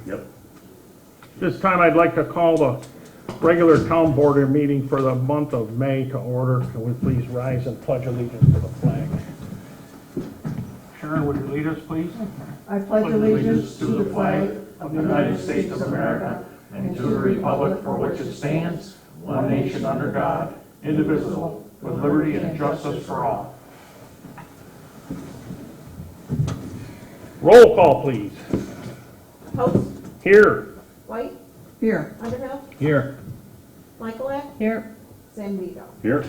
Yep. This time I'd like to call the regular town board meeting for the month of May to order. Can we please rise and pledge allegiance to the flag? Sharon, would you lead us, please? I pledge allegiance to the flag of the United States of America and to the republic for which it stands, one nation under God, indivisible, with liberty and justice for all. Roll call, please. Post, Here. White, Here. Underhill, Here. Michaelak, Here. Zambito. Here.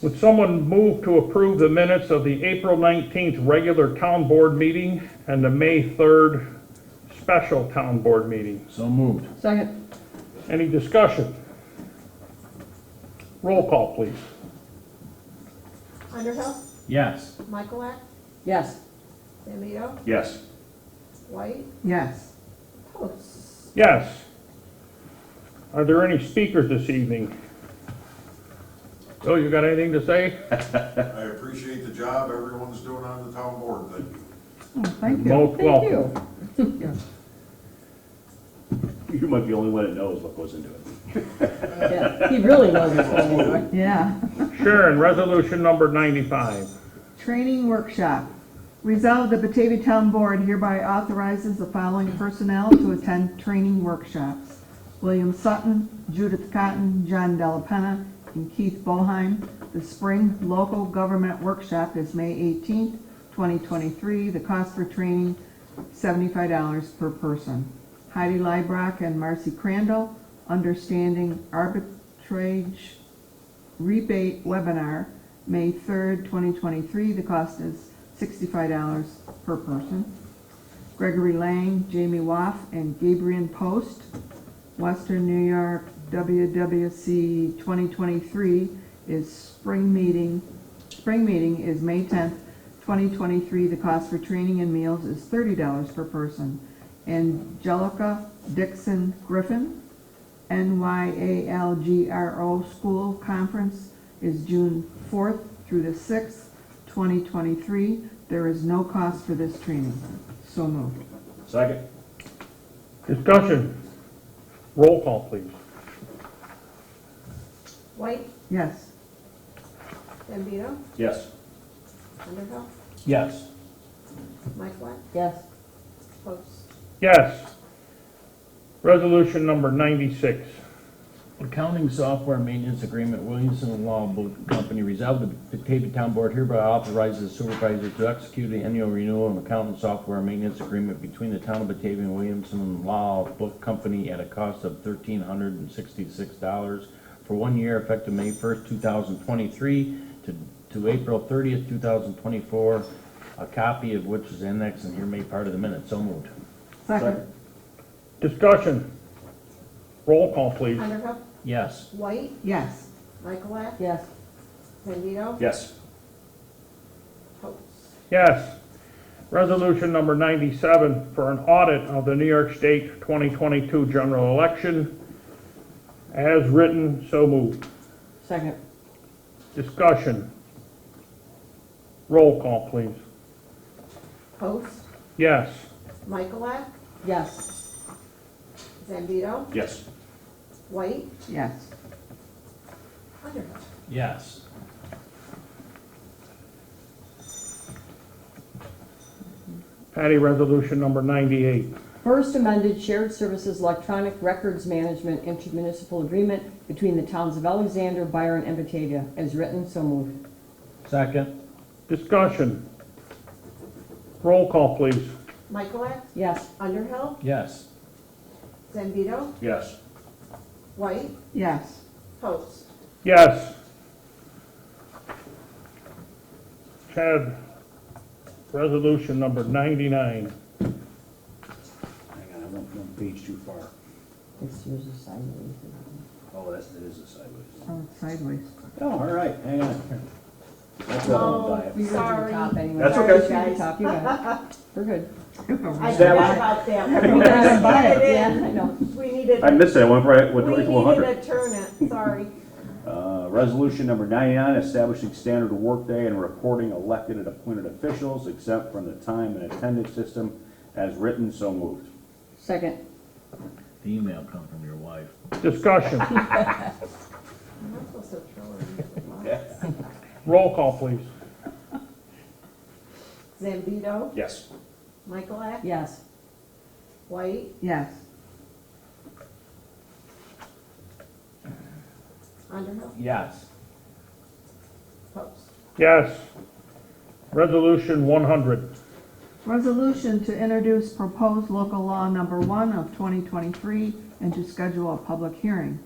Would someone move to approve the minutes of the April 19th regular town board meeting and the May 3rd special town board meeting? So moved. Second. Any discussion? Roll call, please. Underhill, Yes. Michaelak, Yes. Zambito, Yes. White, Yes. Post. Yes. Are there any speakers this evening? Bill, you got anything to say? I appreciate the job everyone's doing on the town board, thank you. Oh, thank you. Most welcome. You might be the only one that knows what goes into it. Yeah, he really knows what's going on. Yeah. Sharon, resolution number 95. Training workshop. Resolved, the Batavia Town Board hereby authorizes the following personnel to attend training workshops: William Sutton, Judith Cotton, John Delapenna, and Keith Boheim. The spring local government workshop is May 18th, 2023. The cost for training, $75 per person. Heidi Leibrock and Marcy Crandall, Understanding Arbitrage Rebate Webinar, May 3rd, 2023. The cost is $65 per person. Gregory Lang, Jamie Waff, and Gabriel Post, Western New York WWC 2023 is spring meeting is May 10th, 2023. The cost for training and meals is $30 per person. Angelica Dixon Griffin, NYALGRO School Conference is June 4th through the 6th, 2023. There is no cost for this training. So moved. Second. Discussion. Roll call, please. White, Yes. Zambito, Yes. Underhill, Yes. Michaelak, Yes. Post. Yes. Resolution number 96. Accounting software maintenance agreement, Williamson Law Company. Resolved, the Batavia Town Board hereby authorizes the supervisor to execute the annual renewal and accounting software maintenance agreement between the Town of Batavia and Williamson Law Book Company at a cost of $1,366 for 1 year, effective May 1st, 2023 to April 30th, 2024. A copy of which is annexed and here made part of the minutes. So moved. Second. Discussion. Roll call, please. Underhill, Yes. White, Yes. Michaelak, Yes. Zambito, Yes. Post. Yes. Resolution number 97 for an audit of the New York State 2022 general election. As written, so moved. Second. Discussion. Roll call, please. Post, Yes. Michaelak, Yes. Zambito, Yes. White, Yes. Underhill. Yes. Patty, resolution number 98. First amended shared services electronic records management intermunicipal agreement between the towns of Alexander, Byron, and Batavia. As written, so moved. Second. Discussion. Roll call, please. Michaelak, Yes. Underhill, Yes. Zambito, Yes. White, Yes. Post. Yes. Chad, resolution number 99. Hang on, I went one page too far. It's yours is sideways. Oh, it is a sideways. Oh, it's sideways. Oh, all right, hang on. That's what I'll buy it. We were at Sorry. the top anyway. That's Sorry, okay. guys. Top, you got it. We're good. I forgot Establish- about that. We gotta buy it. Yeah, I know. We needed, I missed it, I went right, went we right to 100. needed to turn it, sorry. Resolution number 99, establishing standard Workday and reporting elected and appointed officials exempt from the time and attendance system As written, so moved. Second. The email come from your wife. Discussion. I'm not supposed to throw it in the box. Roll call, please. Zambito, Yes. Michaelak, Yes. White, Yes. Underhill, Yes. Post. Yes. Resolution 100. Resolution to introduce proposed local law number 1 of 2023 and to schedule a public hearing.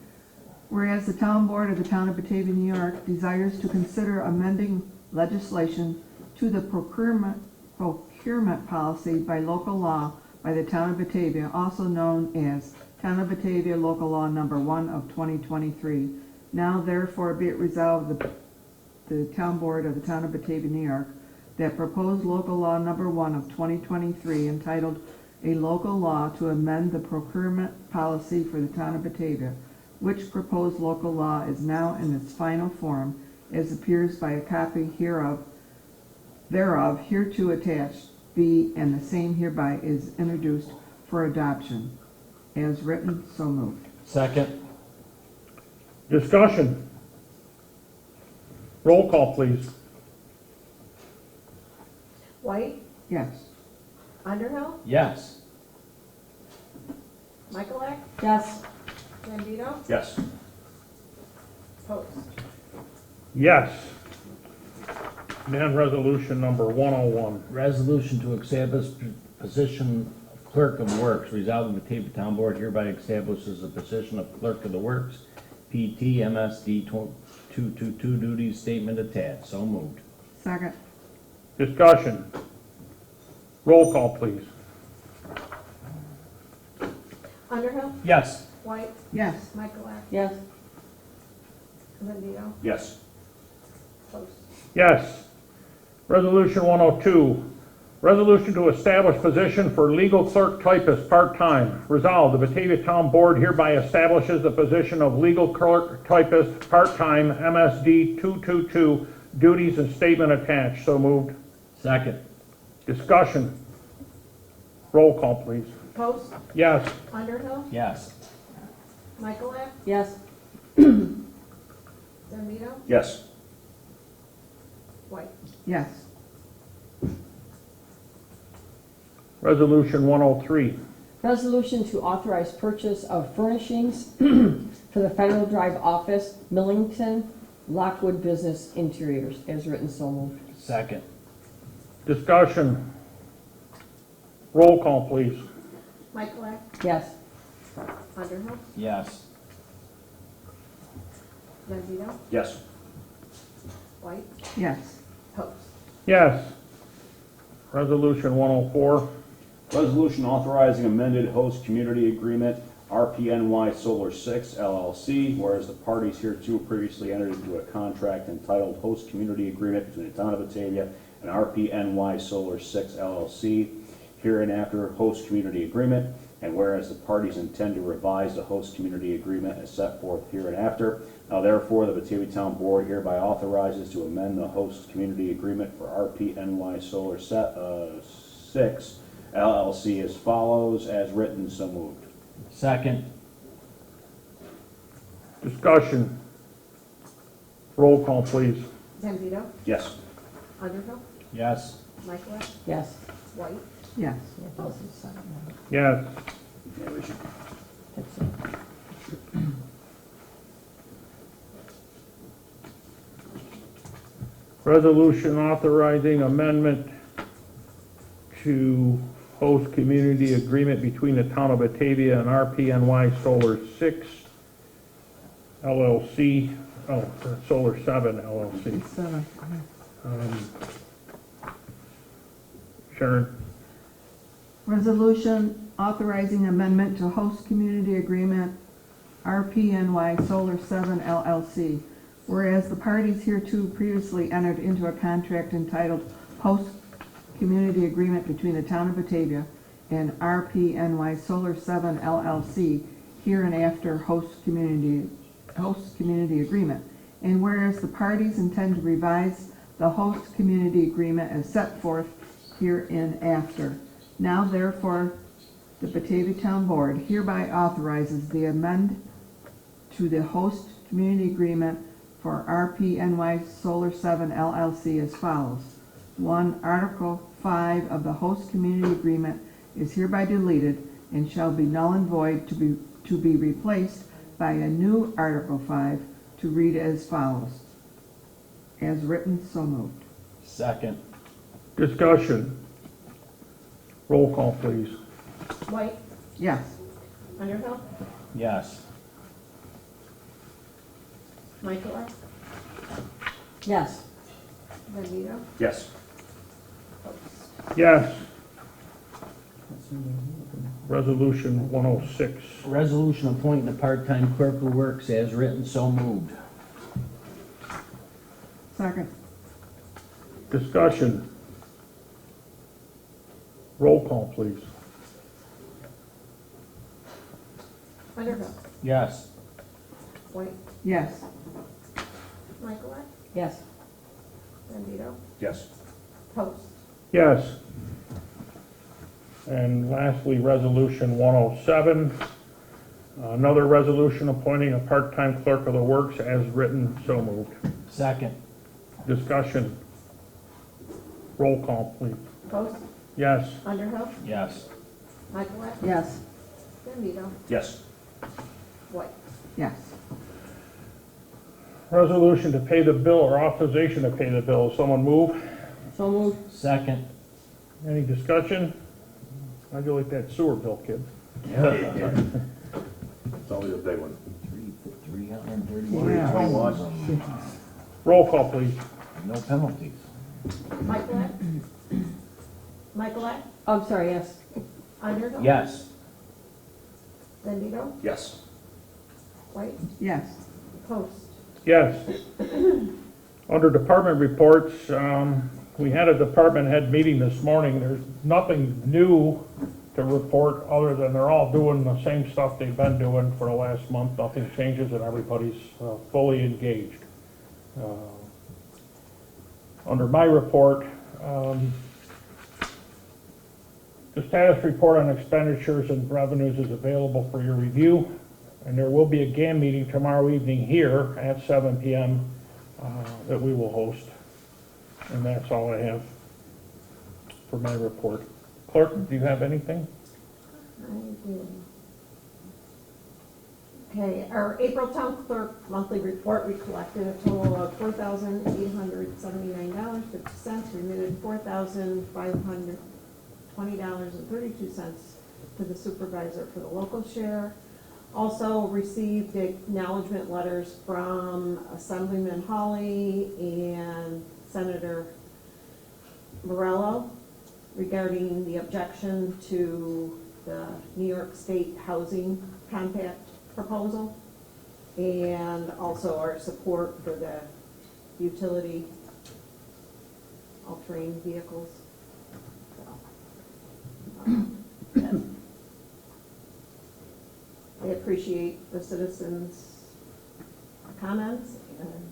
Whereas the Town Board of the Town of Batavia, New York desires to consider amending legislation to the procurement policy by local law by the Town of Batavia, also known as Town of Batavia Local Law number 1 of 2023. Now therefore be it resolved, the Town Board of the Town of Batavia, New York, that proposed local law number 1 of 2023 entitled A Local Law to Amend the Procurement Policy for the Town of Batavia, which proposed local law is now in its final form, as appears by a copy thereof hereto attached, be and the same hereby is introduced for adoption. As written, so moved. Second. Discussion. Roll call, please. White, Yes. Underhill, Yes. Michaelak, Yes. Zambito, Yes. Post. Yes. Then resolution number 101. Resolution to establish position of Clerk of Works. Resolved, the Batavia Town Board hereby establishes the position of Clerk of the Works, PT, MSD 222, duties statement attached. So moved. Second. Discussion. Roll call, please. Underhill, Yes. White, Yes. Michaelak, Yes. Zambito, Yes. Post. Yes. Resolution 102. Resolution to establish position for legal clerk typist part-time. Resolved, the Batavia Town Board hereby establishes the position of legal clerk typist part-time, MSD 222, duties and statement attached. So moved. Second. Discussion. Roll call, please. Post, Yes. Underhill, Yes. Michaelak, Yes. Zambito, Yes. White. Yes. Resolution 103. Resolution to authorize purchase of furnishings for the Federal Drive Office, Millington, Lockwood Business Interiors, as written, so moved. Second. Discussion. Roll call, please. Michaelak, Yes. Underhill, Yes. Zambito, Yes. White, Yes. Post. Yes. Resolution 104. Resolution authorizing amended host community agreement, RPNY Solar 6 LLC, whereas the parties hereto previously entered into a contract entitled Host Community Agreement between the Town of Batavia and RPNY Solar 6 LLC, hereinafter Host Community Agreement, and whereas the parties intend to revise the host community agreement as set forth hereinafter, now therefore the Batavia Town Board hereby authorizes to amend the host community agreement for RPNY Solar 6 LLC as follows, as written, so moved. Second. Discussion. Roll call, please. Zambito, Yes. Underhill, Yes. Michaelak, Yes. White, Yes. Yeah, those are the second one. Yes. Yeah, we should. That's it. Resolution authorizing amendment to host community agreement between the Town of Batavia and RPNY Solar 6 LLC, Solar 7 LLC. 7. Sharon? Resolution authorizing amendment to host community agreement, RPNY Solar 7 LLC. Whereas the parties hereto previously entered into a contract entitled Host Community Agreement between the Town of Batavia and RPNY Solar 7 LLC, hereinafter Host Community Agreement. And whereas the parties intend to revise the host community agreement as set forth hereinafter. Now therefore, the Batavia Town Board hereby authorizes the amend to the host community agreement for RPNY Solar 7 LLC as follows. 1. Article 5 of the host community agreement is hereby deleted and shall be null and void to be replaced by a new Article 5 to read as follows. As written, so moved. Second. Discussion. Roll call, please. White, Yes. Underhill, Yes. Michaelak, Yes. Zambito, Yes. Yes. Resolution 106. Resolution appointing a part-time clerk of works as written, so moved. Second. Discussion. Roll call, please. Underhill, Yes. White, Yes. Michaelak, Yes. Zambito, Yes. Post, Yes. And lastly, Resolution 107. Another resolution appointing a part-time clerk of the works as written, so moved. Second. Discussion. Roll call, please. Post, Yes. Underhill, Yes. Michaelak, Yes. Zambito, Yes. White, Yes. Resolution to pay the bill or authorization to pay the bill. Someone move? So moved. Second. Any discussion? How'd you like that sewer bill, kid? It's only the big one. 331. Roll call, please. No penalties. Michaelak, Michaelak, Oh, I'm sorry, yes. Underhill, Yes. Zambito, Yes. White, Yes. Post, Yes. Under department reports, we had a department head meeting this morning. There's nothing new to report other than they're all doing the same stuff they've been doing for the last month. Nothing changes and everybody's fully engaged. Under my report, the status report on expenditures and revenues is available for your review. And there will be a GAM meeting tomorrow evening here at 7 p.m. That we will host. And that's all I have for my report. Clerk, do you have anything? I do. Okay, our April town clerk monthly report, we collected a total of $4,879.50, remitted $4,520.32 to the supervisor for the local share. Also received acknowledgement letters from Assemblyman Hawley and Senator Morello regarding the objection to the New York State Housing Compact proposal, and also our support for the utility all-terrain vehicles. So, I appreciate the citizens' comments and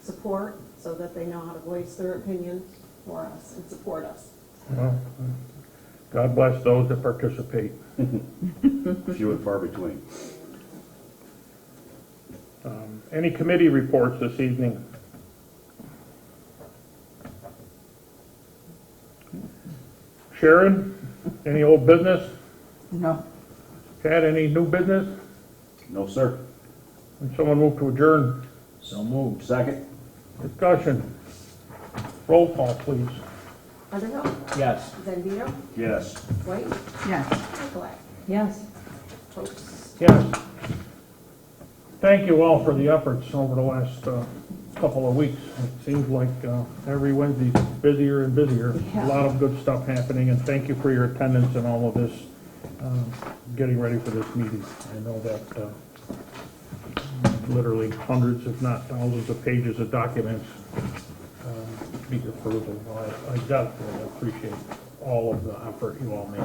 support so that they know how to voice their opinions for us and support us. Well, God bless those that participate. Few and far between. Any committee reports this evening? Sharon, any old business? No. Chad, any new business? No, sir. And someone move to adjourn. So moved. Second? Discussion. Roll call, please. Underhill, Yes. Zambito, Yes. White, Yes. Michaelak, Yes. Post. Yes. Thank you all for the efforts over the last couple of weeks. It seems like every Wednesday's busier and busier. A Yeah. lot of good stuff happening, and thank you for your attendance and all of this, getting ready for this meeting. I know that literally hundreds, if not thousands of pages of documents to be referred to. I definitely appreciate all of the effort you all make.